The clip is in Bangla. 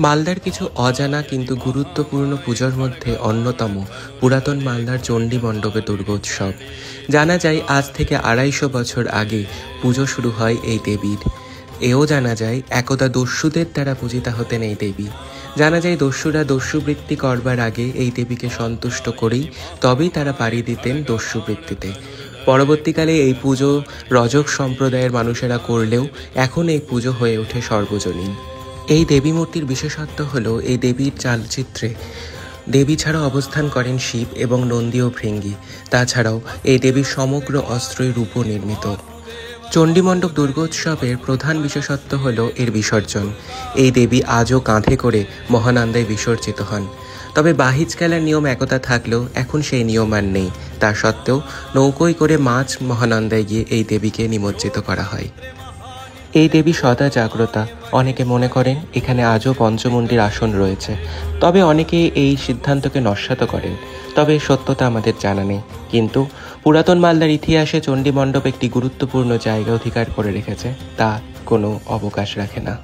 মালদার কিছু অজানা কিন্তু গুরুত্বপূর্ণ পুজোর মধ্যে অন্যতম পুরাতন মালদার চণ্ডী মণ্ডপে দুর্গোৎসব। জানা যায় আজ থেকে ২৫০ বছর আগে পুজো শুরু হয় এই দেবীর। এও জানা যায় একদা দস্যুদের দ্বারা পূজিতা হতেন এই দেবী। জানা যায় দস্যুরা দস্যুবৃত্তি করবার আগে এই দেবীকে সন্তুষ্ট করেই তবেই তারা পাড়ি দিতেন দস্যুবৃত্তিতে। পরবর্তীকালে এই পুজো রজক সম্প্রদায়ের মানুষেরা করলেও এখন এই পুজো হয়ে ওঠে সর্বজনীন। এই দেবী মূর্তির বিশেষত্ব হলো এই দেবীর চালচিত্রে দেবী ছাড়াও অবস্থান করেন শিব এবং নন্দী ও ভৃঙ্গি। তাছাড়াও এই দেবীর সমগ্র অস্ত্রই রূপ নির্মিত। চণ্ডীমণ্ডপ দুর্গোৎসবের প্রধান বিশেষত্ব হলো এর বিসর্জন। এই দেবী আজও কাঁধে করে মহানন্দায় বিসর্জিত হন। তবে বাহিজ খেলার নিয়ম একতা থাকলেও এখন সেই নিয়ম আর নেই। তা সত্ত্বেও নৌকোয় করে মাঝ মহানন্দায় গিয়ে এই দেবীকে নিমজ্জিত করা হয়। এই দেবী সদা জাগ্রতা। অনেকে মনে করেন এখানে আজও পঞ্চমুণ্ডির আসন রয়েছে, তবে অনেকে এই সিদ্ধান্তকে নস্যাৎ করেন। তবে সত্যতা আমাদের জানা নেই, কিন্তু পুরাতন মালদার ইতিহাসে চণ্ডীমণ্ডপ একটি গুরুত্বপূর্ণ জায়গা অধিকার করে রেখেছে, তা কোনো অবকাশ রাখে না।